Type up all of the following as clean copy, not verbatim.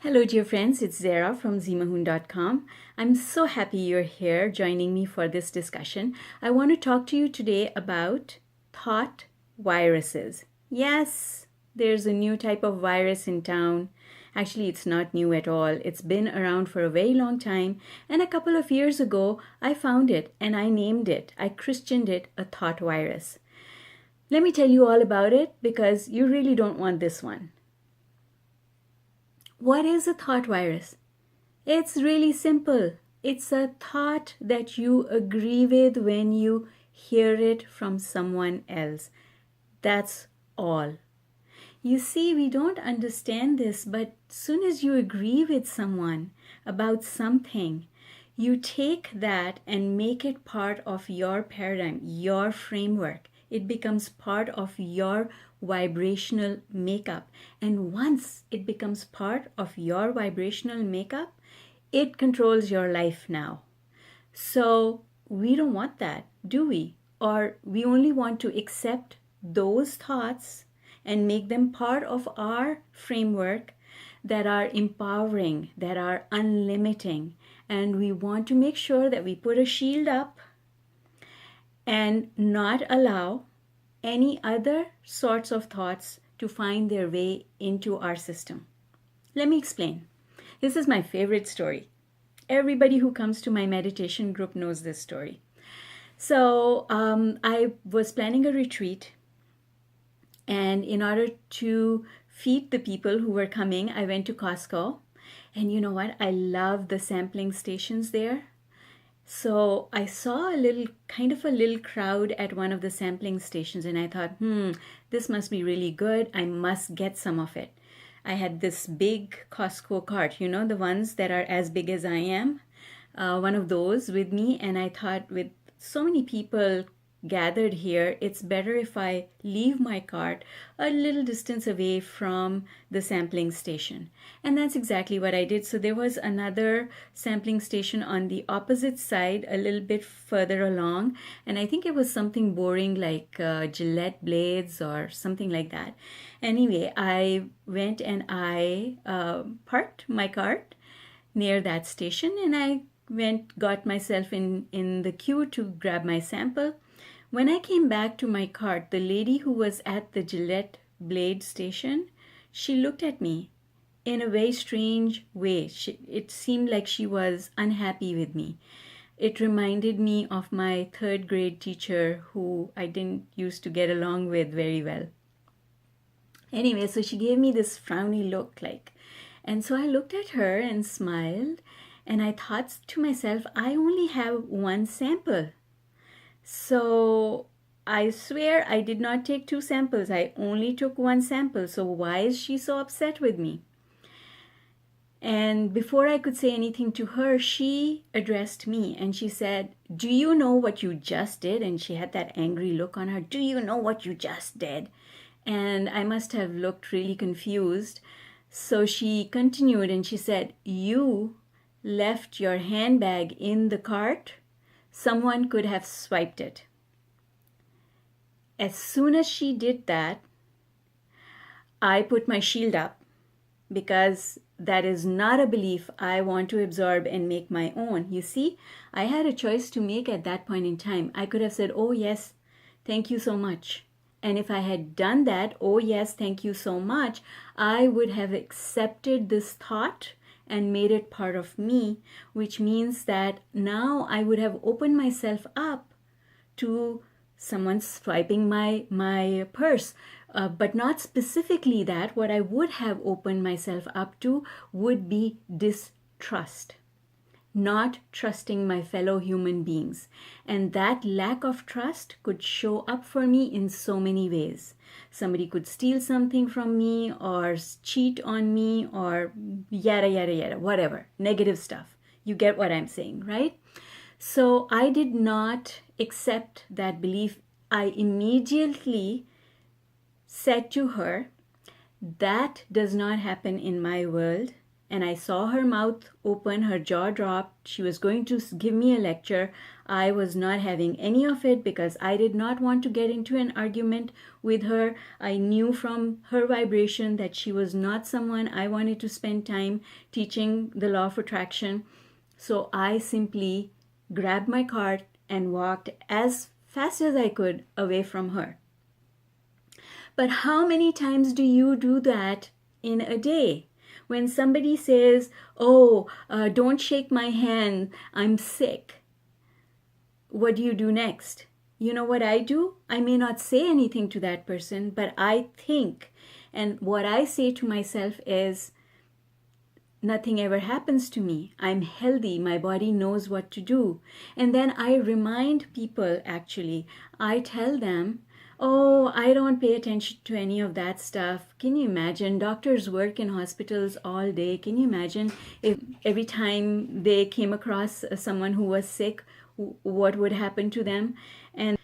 Hello, dear friends. It's Zara from ZMAHOON.com. I'm so happy you're here joining me for this discussion. I want to talk to you today about thought viruses. Yes, there's a new type of virus in town. Actually, it's not new at all. It's been around for a very long time. And a couple of years ago, I found it and I named it, I christened it a thought virus. Let me tell you all about it because you really don't want this one. What is a thought virus? It's really simple. It's a thought that you agree with when you hear it from someone else. That's all. You see, we don't understand this, but soon as you agree with someone about something, you take that and make it part of your paradigm, your framework. It becomes part of your vibrational makeup. And once it becomes part of your vibrational makeup, it controls your life now. So we don't want that, do we? Or we only want to accept those thoughts and make them part of our framework that are empowering, that are unlimiting. And we want to make sure that we put a shield up and not allow any other sorts of thoughts to find their way into our system. Let me explain. This is my favorite story. Everybody who comes to my meditation group knows this story. So I was planning a retreat, and in order to feed the people who were coming, I went to Costco. And you know what? I love the sampling stations there. So I saw a little crowd at one of the sampling stations, and I thought, this must be really good. I must get some of it. I had this big Costco cart, you know, the ones that are as big as I am, one of those with me. And I thought, with so many people gathered here, it's better if I leave my cart a little distance away from the sampling station. And that's exactly what I did. So there was another sampling station on the opposite side, a little bit further along. And I think it was something boring like Gillette blades or something like that. Anyway, I went and I parked my cart near that station, and I got myself in the queue to grab my sample. When I came back to my cart, the lady who was at the Gillette blade station, she looked at me in a very strange way. It seemed like she was unhappy with me. It reminded me of my third grade teacher who I didn't used to get along with very well. Anyway, so she gave me this frowny look and so I looked at her and smiled, and I thought to myself, I only have one sample. So I swear I did not take two samples. I only took one sample. So why is she so upset with me? And before I could say anything to her, she addressed me and she said, "Do you know what you just did?" And she had that angry look on her. "Do you know what you just did?" And I must have looked really confused. So she continued and she said, "You left your handbag in the cart. Someone could have swiped it." As soon as she did that, I put my shield up, because that is not a belief I want to absorb and make my own. You see, I had a choice to make at that point in time. I could have said, "Oh yes, thank you so much." And if I had done that, "Oh yes, thank you so much," I would have accepted this thought and made it part of me, which means that now I would have opened myself up to someone swiping my purse. But not specifically that. What I would have opened myself up to would be distrust, not trusting my fellow human beings. And that lack of trust could show up for me in so many ways. Somebody could steal something from me or cheat on me or yada, yada, yada, whatever, negative stuff. You get what I'm saying, right? So I did not accept that belief. I immediately said to her, "That does not happen in my world. and I saw her mouth open, her jaw dropped. She was going to give me a lecture. I was not having any of it because I did not want to get into an argument with her. I knew from her vibration that she was not someone I wanted to spend time teaching the law of attraction. So I simply grabbed my cart and walked as fast as I could away from her. But how many times do you do that in a day? When somebody says, oh, don't shake my hand, I'm sick. What do you do next? You know what I do? I may not say anything to that person, but I think. And what I say to myself is, nothing ever happens to me. I'm healthy. My body knows what to do. And then I remind people, actually, I tell them, oh, I don't pay attention to any of that stuff. Can you imagine? Doctors work in hospitals all day. Can you imagine if every time they came across someone who was sick, what would happen to them? And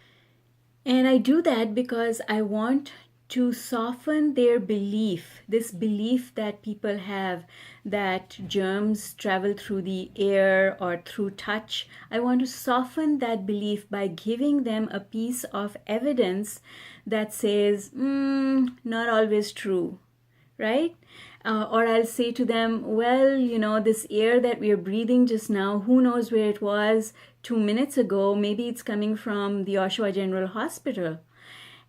I do that because I want to soften their belief, this belief that people have that germs travel through the air or through touch. I want to soften that belief by giving them a piece of evidence that says, not always true, right? Or I'll say to them, well, this air that we are breathing just now, who knows where it was 2 minutes ago? Maybe it's coming from the Oshawa General Hospital.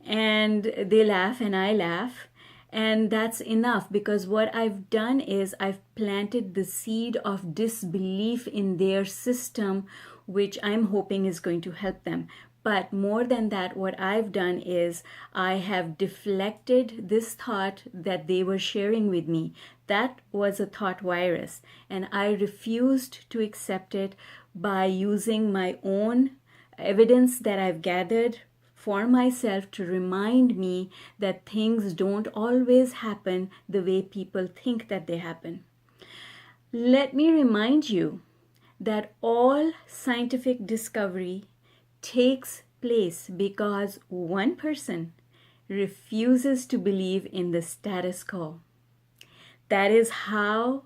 And they laugh and I laugh. And that's enough, because what I've done is I've planted the seed of disbelief in their system, which I'm hoping is going to help them. But more than that, what I've done is I have deflected this thought that they were sharing with me. That was a thought virus, and I refused to accept it by using my own evidence that I've gathered for myself to remind me that things don't always happen the way people think that they happen. Let me remind you that all scientific discovery takes place because one person refuses to believe in the status quo. That is how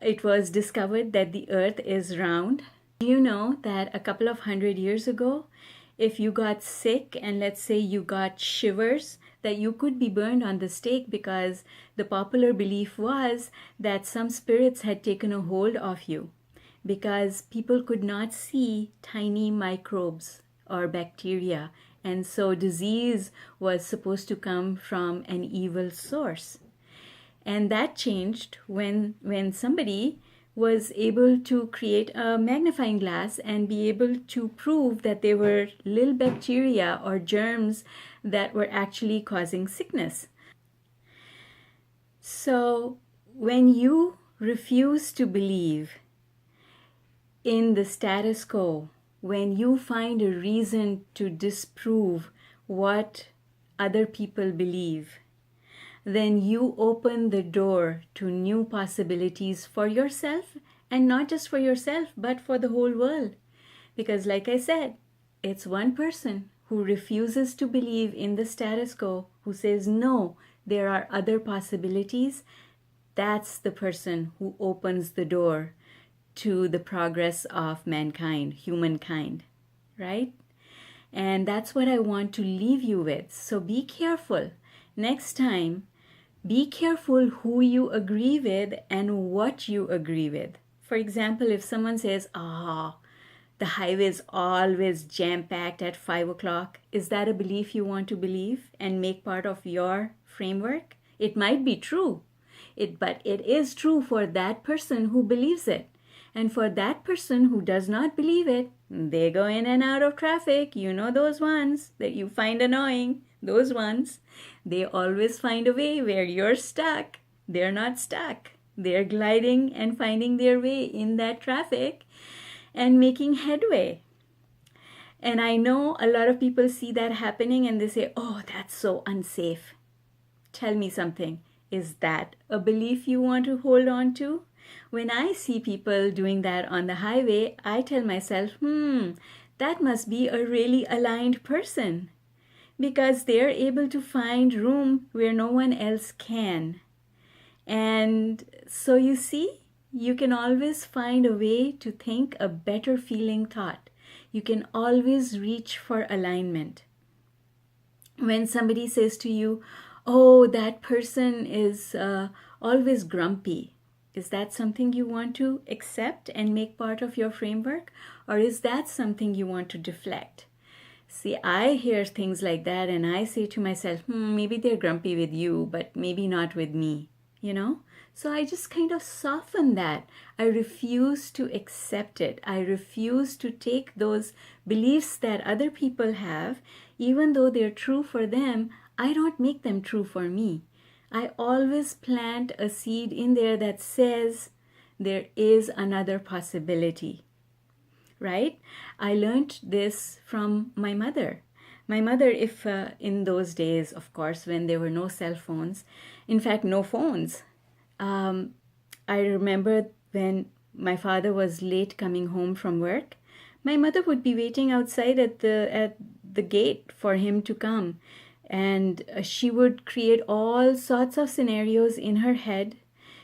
it was discovered that the earth is round. Do you know that a couple of 100 years ago, if you got sick and let's say you got shivers, that you could be burned on the stake because the popular belief was that some spirits had taken a hold of you, because people could not see tiny microbes or bacteria, and so disease was supposed to come from an evil source. And that changed when somebody was able to create a magnifying glass and be able to prove that there were little bacteria or germs that were actually causing sickness. So when you refuse to believe in the status quo, when you find a reason to disprove what other people believe, then you open the door to new possibilities for yourself, and not just for yourself, but for the whole world. Because like I said, it's one person who refuses to believe in the status quo, who says, no, there are other possibilities. That's the person who opens the door to the progress of mankind, humankind, right? And that's what I want to leave you with. So be careful. Next time, be careful who you agree with and what you agree with. For example, if someone says, the highway is always jam-packed at 5 o'clock, is that a belief you want to believe and make part of your framework? It might be true, but it is true for that person who believes it. And for that person who does not believe it, they go in and out of traffic. You know those ones that you find annoying. Those ones, they always find a way where you're stuck. They're not stuck. They're gliding and finding their way in that traffic and making headway. And I know a lot of people see that happening and they say, oh, that's so unsafe. Tell me something. Is that a belief you want to hold on to? When I see people doing that on the highway, I tell myself, that must be a really aligned person, because they're able to find room where no one else can. And so you see, you can always find a way to think a better feeling thought. You can always reach for alignment. When somebody says to you, oh, that person is always grumpy, is that something you want to accept and make part of your framework? Or is that something you want to deflect? See, I hear things like that and I say to myself, maybe they're grumpy with you, but maybe not with me, you know? So I just kind of soften that. I refuse to accept it. I refuse to take those beliefs that other people have, even though they're true for them, I don't make them true for me. I always plant a seed in there that says there is another possibility. Right? I learned this from my mother. My mother, if in those days, of course, when there were no cell phones, in fact, no phones. I remember when my father was late coming home from work, my mother would be waiting outside at the gate for him to come. And she would create all sorts of scenarios in her head.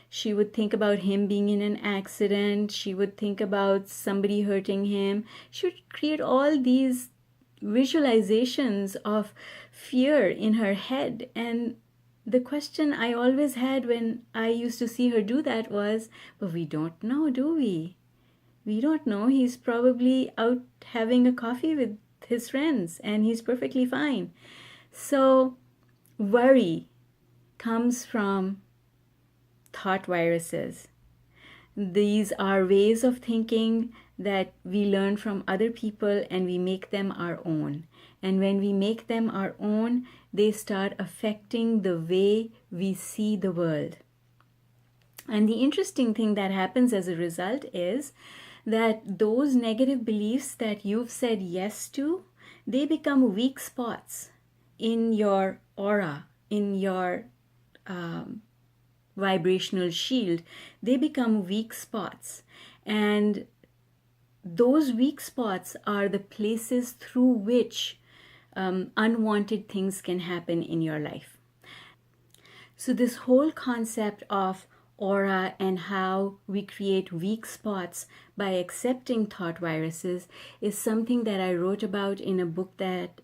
She would think about him being in an accident. She would think about somebody hurting him. She would create all these visualizations of fear in her head. And the question I always had when I used to see her do that was, but we don't know, do we? We don't know. He's probably out having a coffee with his friends and he's perfectly fine. So worry comes from thought viruses. These are ways of thinking that we learn from other people and we make them our own. And when we make them our own, they start affecting the way we see the world. And the interesting thing that happens as a result is that those negative beliefs that you've said yes to, they become weak spots in your aura, in your vibrational shield. They become weak spots. And those weak spots are the places through which unwanted things can happen in your life. So this whole concept of aura and how we create weak spots by accepting thought viruses is something that I wrote about in a book that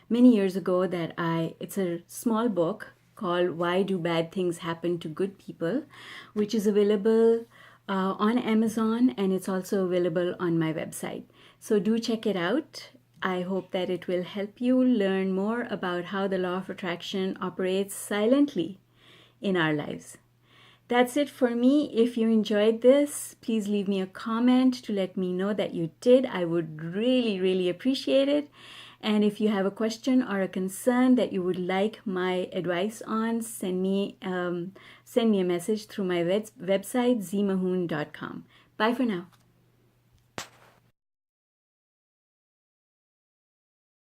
many years ago it's a small book called Why Do Bad Things Happen to Good People, which is available on Amazon, and it's also available on my website. So do check it out. I hope that it will help you learn more about how the law of attraction operates silently in our lives. That's it for me. If you enjoyed this, please leave me a comment to let me know that you did. I would really, really appreciate it. And if you have a question or a concern that you would like my advice on, send me a message through my website, ZMAHOON.com. Bye for now.